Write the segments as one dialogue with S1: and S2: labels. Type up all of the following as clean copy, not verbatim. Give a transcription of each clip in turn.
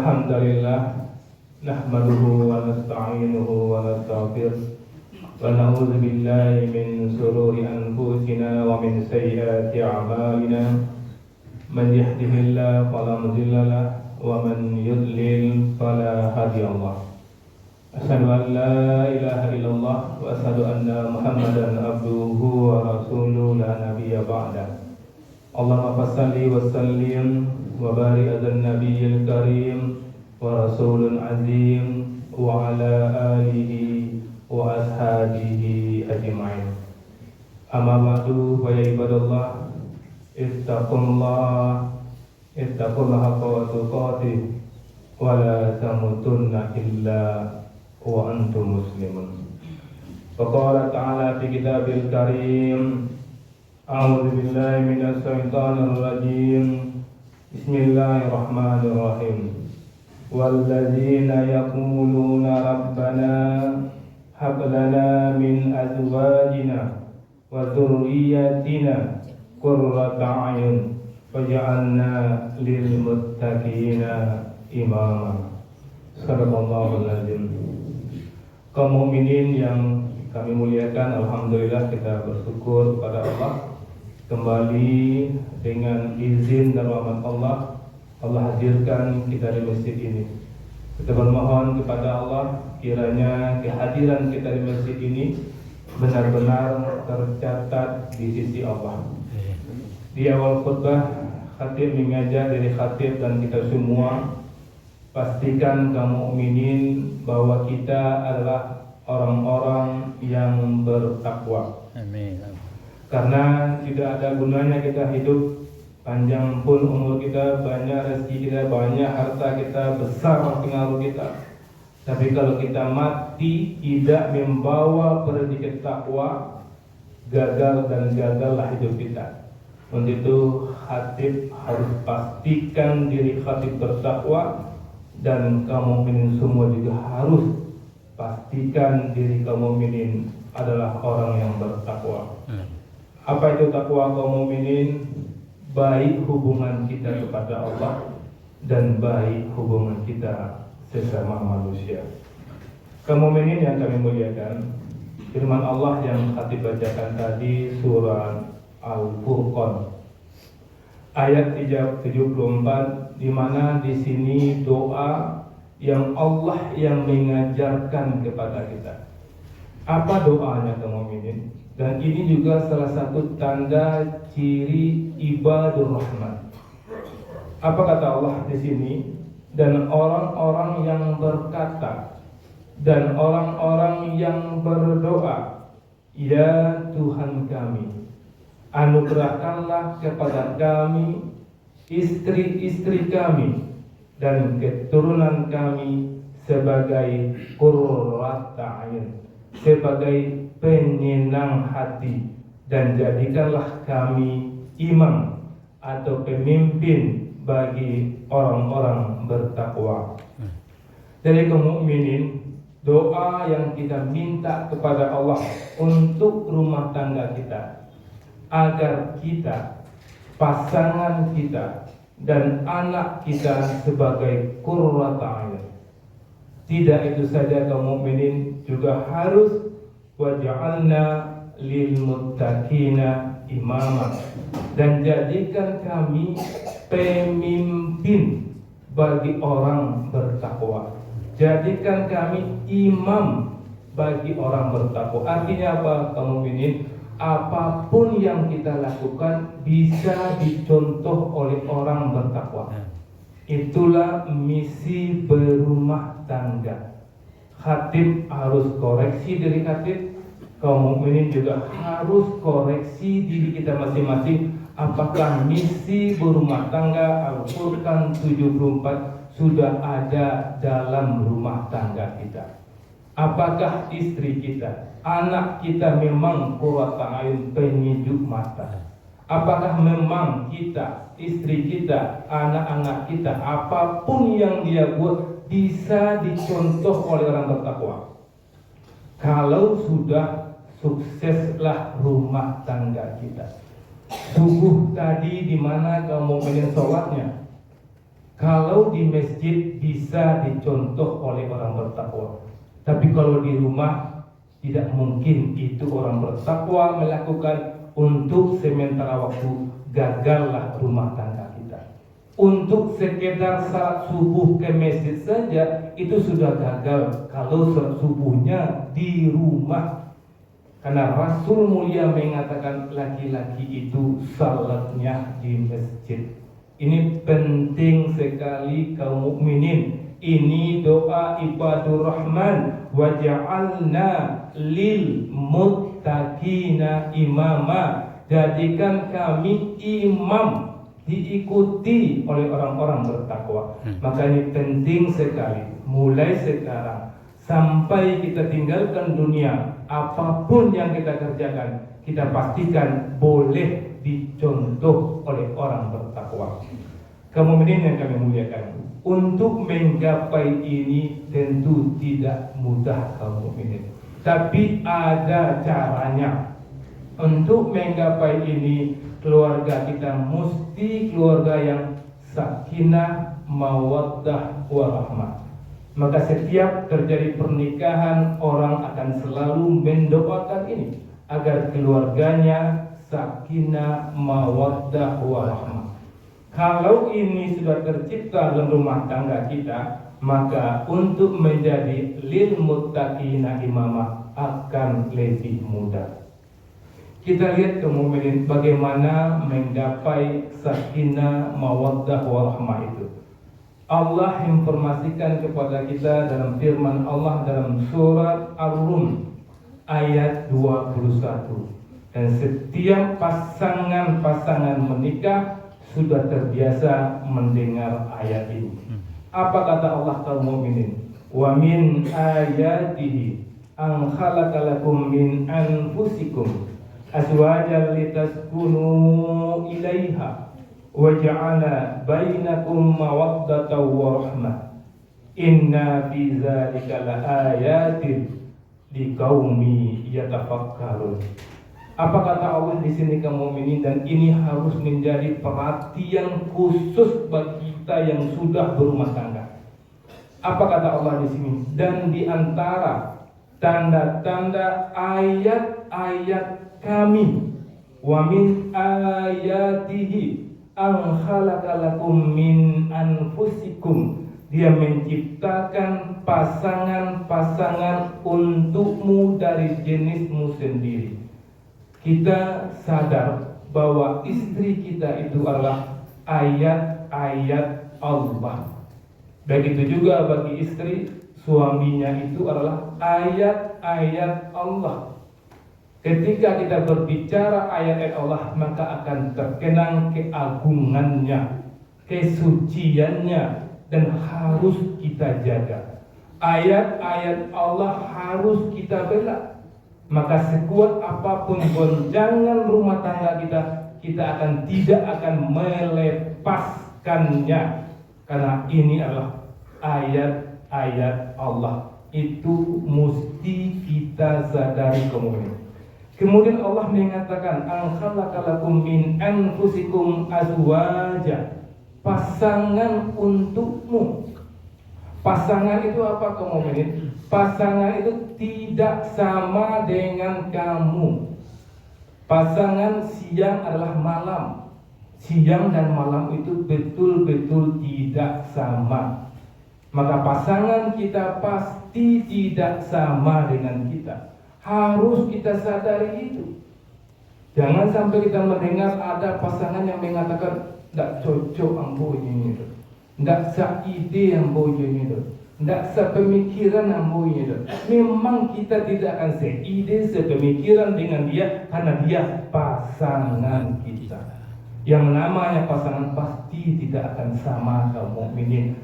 S1: Alhamdulillah nahmaduhu wa nasta'inuhu wa nastaghfiruh wa na'udzu billahi min shururi anfusina wa min sayyiati a'malina man yahdihillahu fala mudilla lahu wa man yudlil fala hadiya lahu. Asyhadu an la ilaha illallah wa asyhadu anna Muhammadan abduhu wa rasuluhu la nabiyya ba'da. Allahumma salli wa sallim wa barik ala nabiyil karim wa rasulun azim wa ala alihi wa ashabihi ajma'in. Amma ba'du fa ya ibadallah ittaqullaha haqqa tuqatih wa la tamutunna illa wa antum muslimun. Wa qala ta'ala fi kitabil karim a'udzu billahi minasy syaithanir rajim. Bismillahirrahmanirrahim. Walladzina yaquluna rabbana hab lana min azwajina wa dhurriyyatina qurrata a'yun waj'alna lil muttaqina imama. Shadaqallahul azim. Kaum mukminin yang kami muliakan, alhamdulillah kita bersyukur kepada Allah. Kembali dengan izin dan rahmat Allah hadirkan kita di masjid ini. Kita bermohon kepada Allah kiranya kehadiran kita di masjid ini benar-benar tercatat di sisi Allah. Di awal khutbah khatib mengajar dari khatib dan kita semua, pastikan kaum mukminin bahwa kita adalah orang-orang yang bertakwa. Amin. Karena tidak ada gunanya kita hidup panjang pun umur kita, banyak rezeki kita, banyak harta kita, besar pengaruh kita, tapi kalau kita mati tidak membawa predikat takwa, gagallah hidup kita. Untuk itu khatib harus pastikan diri khatib bertakwa, dan kaum mukminin semua juga harus pastikan diri kaum mukminin adalah orang yang bertakwa. Apa itu takwa kaum mukminin? Baik hubungan kita kepada Allah dan baik hubungan kita sesama manusia. Kaum mukminin yang kami muliakan, firman Allah yang khatib bacakan tadi surah Al-Furqan ayat 74, di mana di sini doa yang Allah yang mengajarkan kepada kita. Apa doanya kaum mukminin? Dan ini juga salah satu tanda ciri ibadur rahman. Apa kata Allah di sini? Dan orang-orang yang berkata dan orang-orang yang berdoa, ya Tuhan kami, anugerahkanlah kepada kami istri-istri kami dan keturunan kami sebagai qurrata a'yun, sebagai penyenang hati, dan jadikanlah kami imam atau pemimpin bagi orang-orang bertakwa. Dari kaum mukminin, doa yang kita minta kepada Allah untuk rumah tangga kita, agar kita, pasangan kita, dan anak kita sebagai qurrata a'yun. Tidak itu saja kaum mukminin, juga harus waj'alna lil muttaqina imama, dan jadikan kami pemimpin bagi orang bertakwa. Jadikan kami imam bagi orang bertakwa. Artinya apa kaum mukminin? Apapun yang kita lakukan bisa dicontoh oleh orang bertakwa. Itulah misi berumah tangga. Khatib harus koreksi diri khatib, kaum mukminin juga harus koreksi diri kita masing-masing. Apakah misi berumah tangga Al-Furqan 74 sudah ada dalam rumah tangga kita? Apakah istri kita, anak kita memang qurrata a'yun, penyejuk mata? Apakah memang kita, istri kita, anak-anak kita, apapun yang dia buat bisa dicontoh oleh orang bertakwa? Kalau sudah, sukseslah rumah tangga kita. Subuh tadi di mana kaum mukminin sholatnya? Kalau di masjid bisa dicontoh oleh orang bertakwa, tapi kalau di rumah tidak mungkin itu orang bertakwa melakukan. Untuk sementara waktu gagallah rumah tangga kita. Untuk sekedar salat subuh ke masjid saja itu sudah gagal kalau salat subuhnya di rumah. Karena Rasul mulia mengatakan laki-laki itu salatnya di masjid. Ini penting sekali kaum mukminin. Ini doa ibadur rahman, waja'alna lil muttaqina imama. Jadikan kami imam, diikuti oleh orang-orang bertakwa. Maka ini penting sekali. Mulai sekarang sampai kita tinggalkan dunia, apapun yang kita kerjakan, kita pastikan boleh dicontoh oleh orang bertakwa. Kaum mukminin yang kami muliakan, untuk menggapai ini tentu tidak mudah kaum mukminin, tapi ada caranya. Untuk menggapai ini, keluarga kita mesti keluarga yang sakinah, mawaddah, warahmah. Maka setiap terjadi pernikahan, orang akan selalu mendoakan ini agar keluarganya sakinah, mawaddah, warahmah. Kalau ini sudah tercipta dalam rumah tangga kita, maka untuk menjadi lil muttaqina imamah akan lebih mudah. Kita lihat kemudian bagaimana menggapai sakinah, mawaddah, warahmah itu. Allah informasikan kepada kita dalam firman Allah dalam surat Ar-Rum ayat 21. Dan setiap pasangan-pasangan menikah sudah terbiasa mendengar ayat ini. Apa kata Allah kaum mukminin? Wa min ayatihi an khalaqalakum min anfusikum azwajan litaskunu ilaiha wa ja'ala bainakum mawaddatan wa rahmah. Inna fi dzalika laayatin liqaumi yatafakkarun. Apa kata Allah di sini kaum mukminin, dan ini harus menjadi perhatian khusus bagi kita yang sudah berumah tangga. Apa kata Allah di sini? Dan di antara tanda-tanda ayat-ayat kami, wa min ayatihi an khalaqalakum min anfusikum, dia menciptakan pasangan-pasangan untukmu dari jenismu sendiri. Kita sadar bahwa istri kita itu adalah ayat-ayat Allah. Begitu juga bagi istri, suaminya itu adalah ayat-ayat Allah. Ketika kita berbicara ayat-ayat Allah, maka akan terkenang keagungannya, kesuciannya, dan harus kita jaga. Ayat-ayat Allah harus kita bela. Maka sekuat apapun gonjangan rumah tangga kita tidak akan melepaskannya. Karena ini adalah ayat-ayat Allah. Itu mesti kita sadari kemudian. Kemudian Allah mengatakan, an khalaqalakum min anfusikum azwaja, pasangan untukmu. Pasangan itu apa kamu mukminin? Pasangan itu tidak sama dengan kamu. Pasangan siang adalah malam. Siang dan malam itu betul-betul tidak sama. Maka pasangan kita pasti tidak sama dengan kita. Harus kita sadari itu. Jangan sampai kita mendengar ada pasangan yang mengatakan tidak cocok ambo ini, tidak seide ambo ini, tidak sepemikiran ambo ini. Memang kita tidak akan seide, sepemikiran dengan dia karena dia pasangan kita. Yang namanya pasangan pasti tidak akan sama kaum mukminin.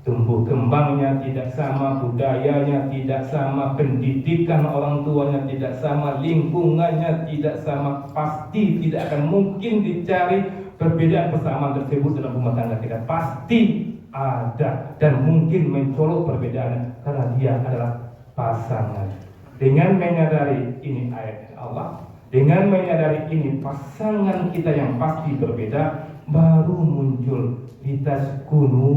S1: Tumbuh kembangnya tidak sama, budayanya tidak sama, pendidikan orang tuanya tidak sama, lingkungannya tidak sama. Pasti tidak akan mungkin dicari perbedaan persamaan tersebut dalam rumah tangga kita. Pasti ada dan mungkin mencolok perbedaannya karena dia adalah pasangan. Dengan menyadari ini ayat Allah, Dengan menyadari ini, pasangan kita yang pasti berbeda, baru muncul litaskunu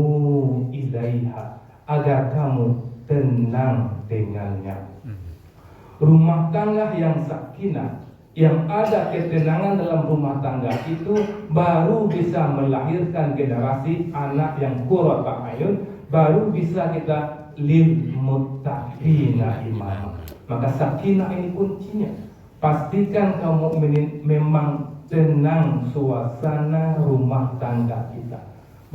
S1: ilaiha, agar kamu tenang dengannya. Rumah tangga yang sakinah, yang ada ketenangan dalam rumah tangga itu baru bisa melahirkan generasi anak yang qurrata ayun, baru bisa kita lil muttaqina imam. Maka sakinah ini kuncinya. Pastikan kaum mukminin memang tenang suasana rumah tangga kita.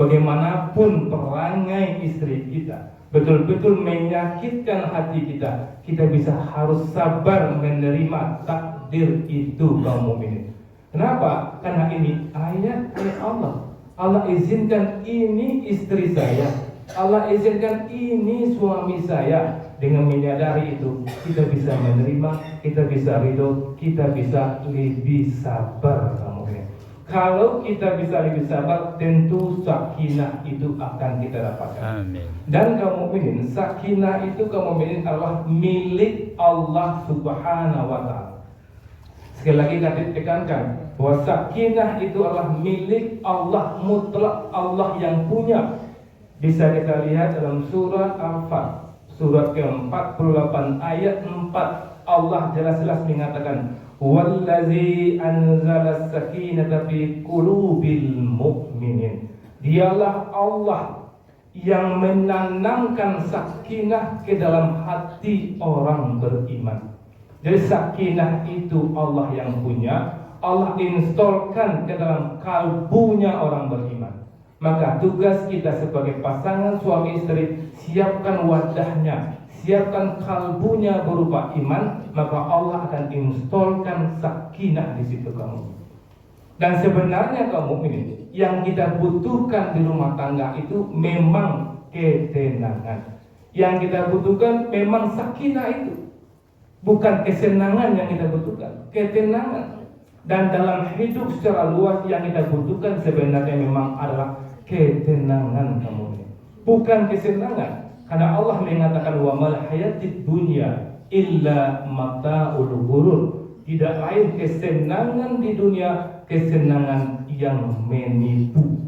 S1: Bagaimanapun perangai istri kita betul-betul menyakitkan hati kita, kita bisa harus sabar menerima takdir itu kaum mukminin. Kenapa? Karena ini ayat Allah. Allah izinkan ini istri saya, Allah izinkan ini suami saya. Dengan menyadari itu, kita bisa menerima, kita bisa ridho, kita bisa lebih sabar kamu mukminin. Kalau kita bisa lebih sabar, tentu sakinah itu akan kita dapatkan. Amin. Dan kaum mukminin, sakinah itu kaum mukminin adalah milik Allah Subhanahu wa taala. Sekali lagi kami tekankan bahwa sakinah itu adalah milik Allah mutlak, Allah yang punya. Bisa kita lihat dalam surat Al-Fat, surat ke-48 ayat 4, Allah jelas-jelas mengatakan, "Wallazi anzala as-sakinata fi qulubil mu'minin." Dialah Allah yang menanamkan sakinah ke dalam hati orang beriman. Jadi sakinah itu Allah yang punya, Allah installkan ke dalam kalbunya orang beriman. Maka tugas kita sebagai pasangan suami istri, siapkan wadahnya, siapkan kalbunya berupa iman, maka Allah akan installkan sakinah di situ kamu. Dan sebenarnya kaum mukminin, yang kita butuhkan di rumah tangga itu memang ketenangan. Yang kita butuhkan memang sakinah itu. Bukan kesenangan yang kita butuhkan, ketenangan. Dan dalam hidup secara luas yang kita butuhkan sebenarnya memang adalah ketenangan kamu, bukan kesenangan. Karena Allah mengatakan wa mal hayatid dunya illa mata'ul ghurur. Tidak lain kesenangan di dunia, kesenangan yang menipu.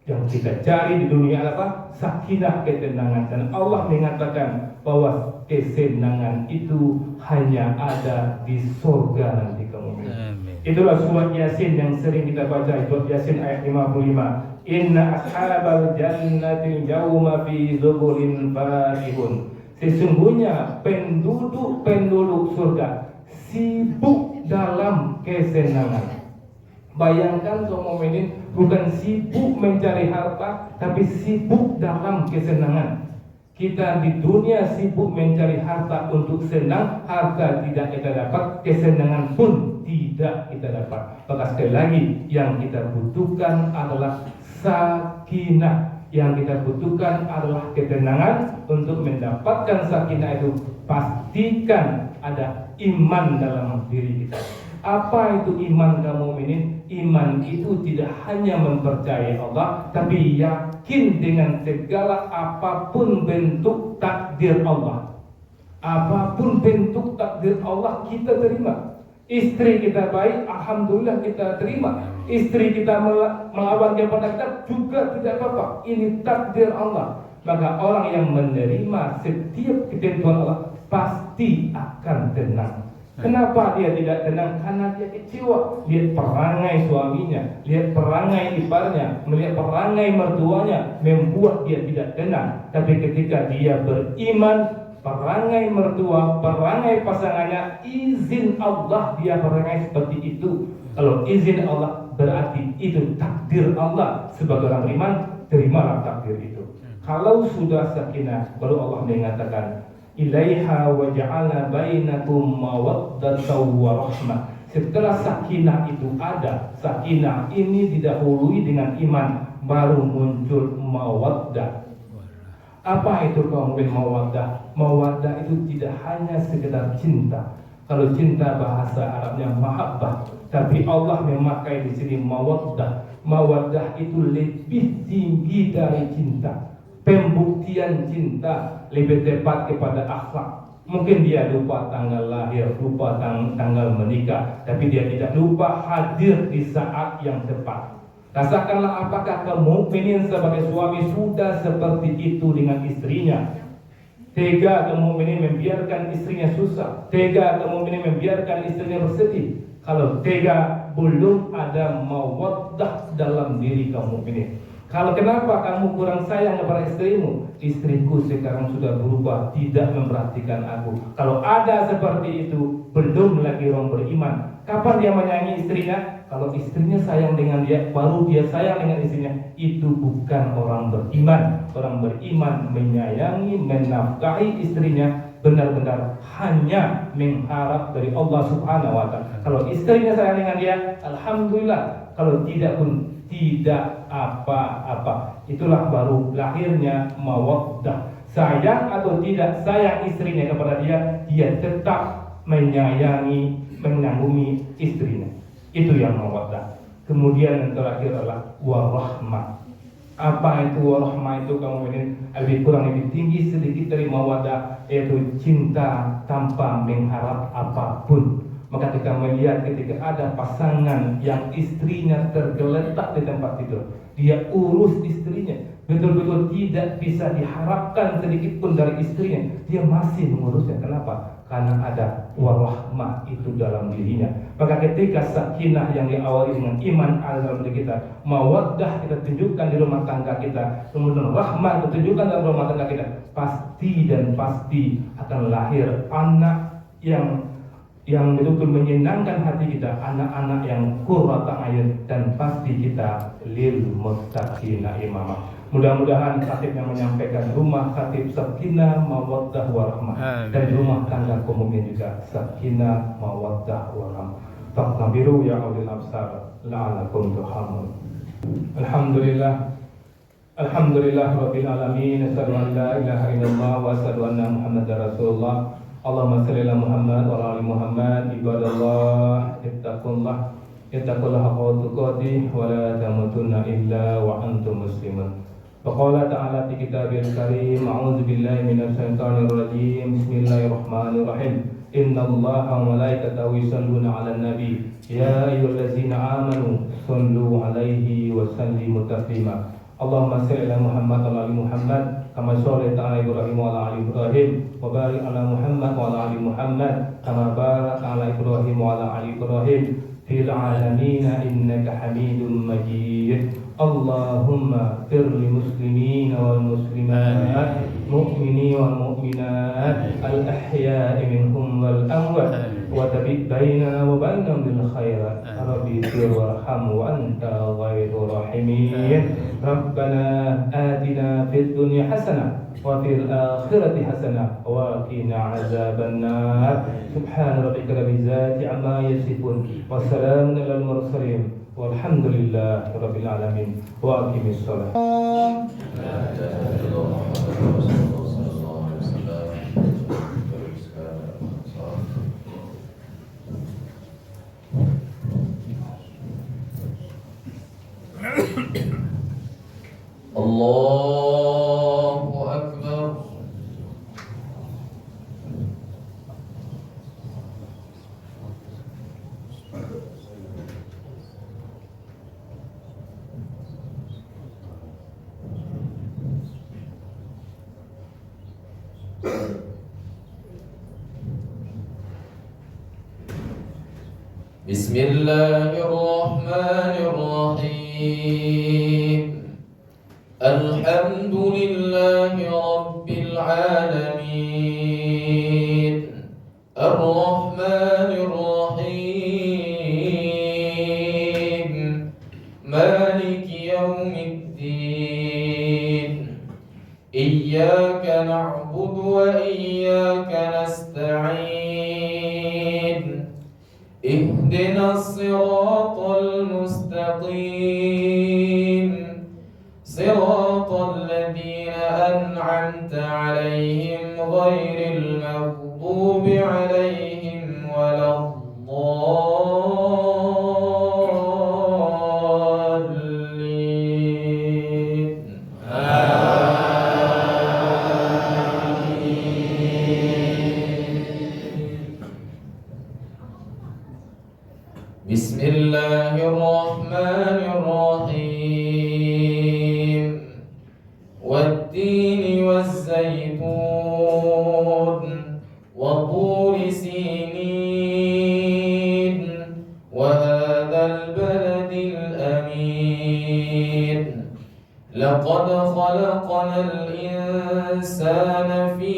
S1: Yang kita cari di dunia apa? Sakinah, ketenangan. Dan Allah mengatakan bahwa kesenangan itu hanya ada di surga nanti kamu. Itulah surat Yasin yang sering kita baca, surat Yasin ayat 55. Inna ashabal jannati yawma fi zuburin farihun. Sesungguhnya penduduk surga sibuk dalam kesenangan. Bayangkan kaum mukminin, bukan sibuk mencari harta, tapi sibuk dalam kesenangan. Kita di dunia sibuk mencari harta untuk senang, harta tidak kita dapat, kesenangan pun tidak kita dapat. Maka sekali lagi, yang kita butuhkan adalah sakinah. Yang kita butuhkan adalah ketenangan. Untuk mendapatkan sakinah itu, pastikan ada iman dalam diri kita. Apa itu iman kaum mukminin? Iman itu tidak hanya mempercayai Allah, tapi yakin dengan segala apapun bentuk takdir Allah. Apapun bentuk takdir Allah kita terima. Istri kita baik, alhamdulillah kita terima. Istri kita melawan kepada kita juga tidak apa-apa. Ini takdir Allah. Maka orang yang menerima setiap ketentuan Allah pasti akan tenang. Kenapa dia tidak tenang? Karena dia kecewa. Lihat perangai suaminya, lihat perangai iparnya, melihat perangai mertuanya, membuat dia tidak tenang. Tapi ketika dia beriman, perangai mertua, perangai pasangannya, izin Allah dia perangai seperti itu. Kalau izin Allah berarti itu takdir Allah. Sebagai orang beriman, terimalah takdir itu. Kalau sudah sakinah, baru Allah mengatakan, ilaiha wa ja'ala bainakum mawaddatan wa rahmah. Setelah sakinah itu ada, sakinah ini didahului dengan iman, baru muncul mawaddah. Apa itu kaum mukmin mawaddah? Mawaddah itu tidak hanya sekedar cinta. Kalau cinta bahasa Arabnya mahabbah, tapi Allah memakai di sini mawaddah. Mawaddah itu lebih tinggi dari cinta. Pembuktian cinta lebih tepat kepada akhlak. Mungkin dia lupa tanggal lahir, lupa tanggal menikah, tapi dia tidak lupa hadir di saat yang tepat. Rasakanlah apakah kaum mukminin sebagai suami sudah seperti itu dengan istrinya. Tega kaum mukminin membiarkan istrinya susah, tega kaum mukminin membiarkan istrinya bersedih. Kalau tega, belum ada mawaddah dalam diri kaum mukminin. Kalau kenapa kamu kurang sayang kepada istrimu? Istriku sekarang sudah berubah, tidak memperhatikan aku. Kalau ada seperti itu, belum lagi orang beriman. Kapan dia menyayangi istrinya? Kalau istrinya sayang dengan dia, baru dia sayang dengan istrinya. Itu bukan orang beriman. Orang beriman menyayangi, menafkahi istrinya, benar-benar hanya mengharap dari Allah Subhanahu wa Ta'ala. Kalau istrinya sayang dengan dia, alhamdulillah. Kalau tidak pun tidak apa-apa. Itulah baru lahirnya mawaddah. Sayang atau tidak sayang istrinya kepada dia, dia tetap menyayangi, mengagumi istrinya. Itu yang mawaddah. Kemudian yang terakhir adalah warahmah. Apa itu warahmah? Itu kamu ini lebih kurang lebih tinggi sedikit dari mawaddah, yaitu cinta tanpa mengharap apapun. Maka kita melihat ketika ada pasangan yang istrinya tergeletak di tempat tidur, dia urus istrinya, betul-betul tidak bisa diharapkan sedikit pun dari istrinya, dia masih mengurusnya. Kenapa? Karena ada warahmah itu dalam dirinya. Maka ketika sakinah yang diawali dengan iman ada dalam diri kita, mawaddah kita tunjukkan di rumah tangga kita, kemudian rahmah kita tunjukkan dalam rumah tangga kita, pasti dan pasti akan lahir anak yang betul-betul menyenangkan hati kita, anak-anak yang qurrata ayun, dan pasti kita lil muttaqina imamah. Mudah-mudahan khatib yang menyampaikan rumah khatib sakinah mawaddah warahmah, dan rumah tangga umumnya juga sakinah mawaddah warahmah. Faqnabiru ya ulil absar la'alakum turhamun. Alhamdulillah rabbil alamin. Asyhadu an la ilaha illallah wa asyhadu anna muhammadar rasulullah. Allahumma salli ala Muhammad wa ala ali Muhammad. Ibadallah, ittaqullah haqqa tuqatih wa la tamutunna illa wa antum muslimun. Wa qala ta'ala fi kitabil karim, a'udzu billahi minasy syaithanir rajim. Bismillahirrahmanirrahim. Innallaha wa malaikatahu yusholluna 'alan nabi. Ya ayyuhallazina amanu shallu 'alaihi wa sallimu taslima. Allahumma salli ala Muhammad wa ala ali Muhammad kama shallaita ala Ibrahim wa ala ali Ibrahim wa barik ala Muhammad wa ala ali Muhammad kama barakta ala Ibrahim wa ala ali Ibrahim fil alamin innaka Hamidum Majid. Allahumma fir lil muslimin wal muslimat, mu'minin wal mu'minat, al ahya'i minhum wal amwat, wa tabi'in bainana wa bainahum bil khairat. Rabbi fir warham wa anta ghairur rahimin. Rabbana atina fid dunya hasanah wa fil akhirati hasanah wa qina azaban nar. Subhana rabbika rabbil izzati amma yasifun wa salamun alal mursalin walhamdulillahi rabbil alamin. Wa aqimis shalah.
S2: Allahu Akbar. Bismillahirrahmanirrahim. Alhamdulillahi rabbil alamin. Ar-Rahmanir Rahim. Maliki yaumiddin. Iyyaka na'budu wa iyyaka nasta'in. Ihdinas siratal mustaqim. Siratal ladzina an'amta 'alaihim ghairil maghdubi 'alaihim waladdallin. Amin. الرحمن الرحيم والتين والزيتون وطور سينين وهذا البلد الأمين لقد خلقنا الإنسان في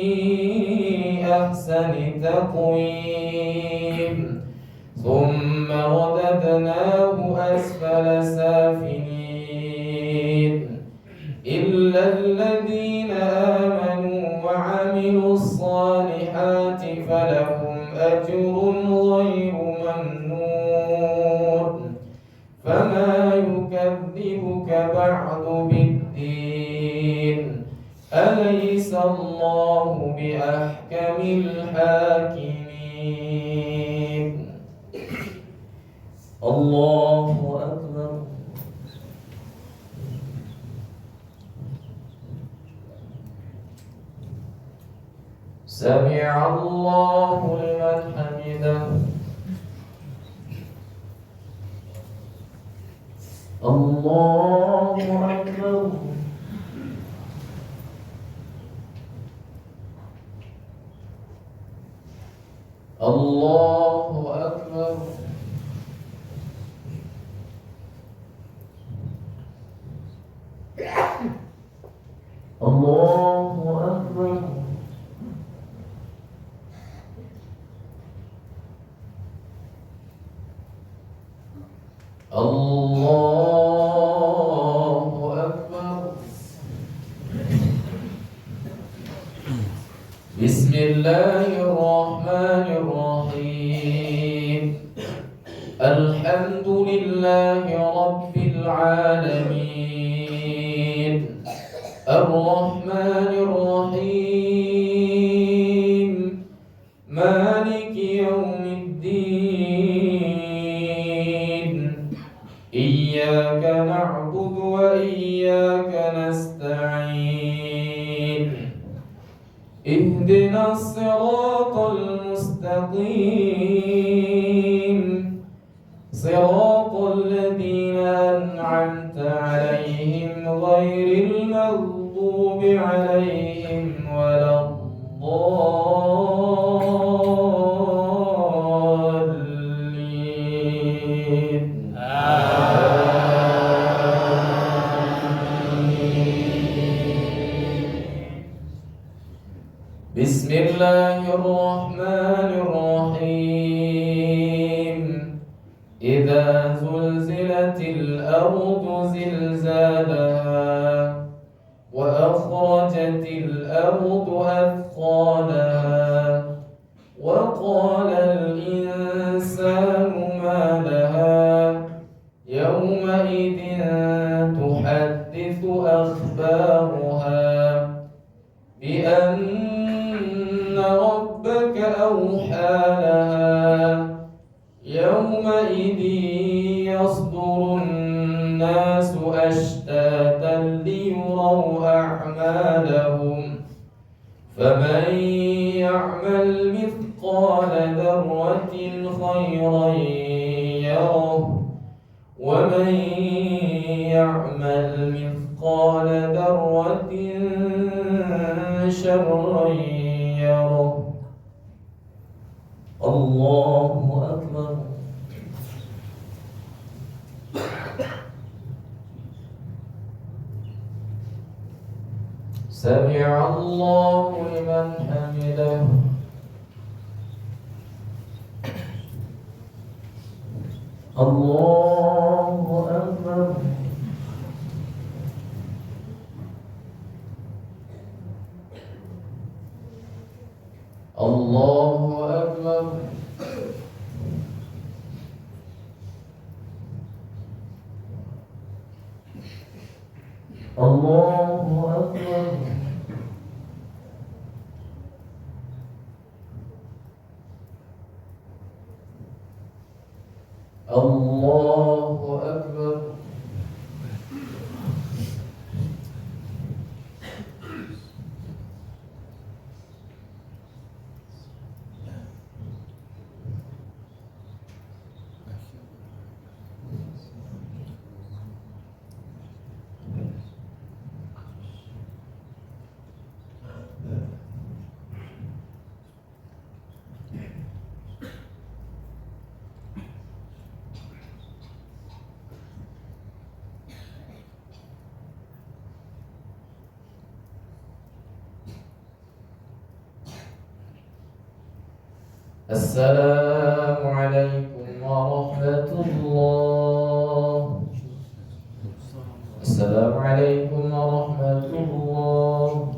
S2: أحسن تقويم ثم رددناه أسفل سافلين إلا الذين آمنوا وعملوا الصالحات فلهم أجر غير ممنون فما يكذبك بعد بالدين أليس الله بأحكم الحاكمين الله أكبر سمع الله لمن حمده الله أكبر الله أكبر الله أكبر الله أكبر بسم الله الرحمن الرحيم الحمد لله رب العالمين الرحمن الرحيم مالك يوم الدين إياك نعبد وإياك نستعين اهدنا الصراط المستقيم صراط الذين أنعمت عليهم غير المغضوب عليهم ولا الضالين بسم الله الرحمن الرحيم إذا زلزلت الأرض زلزالها وأخرجت الأرض أثقالها وقال الإنسان ما لها يومئذ تحدث أخبارها بأن ربك أوحى لها يومئذ يصدر الناس أشتاتا ليروا أعمالهم فمن يعمل مثقال ذرة خيرا يره ومن يعمل مثقال ذرة شرا يره الله أكبر سمع الله لمن حمده الله أكبر الله أكبر الله أكبر الله أكبر Assalamualaikum warahmatullah. Assalamualaikum warahmatullah.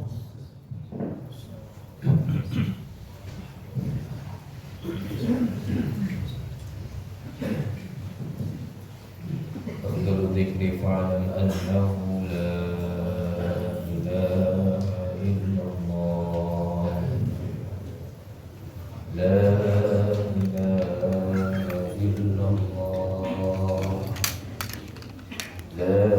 S2: أفضل الذكر فاعلم أنه لا إله إلا الله. لا إله إلا الله. لا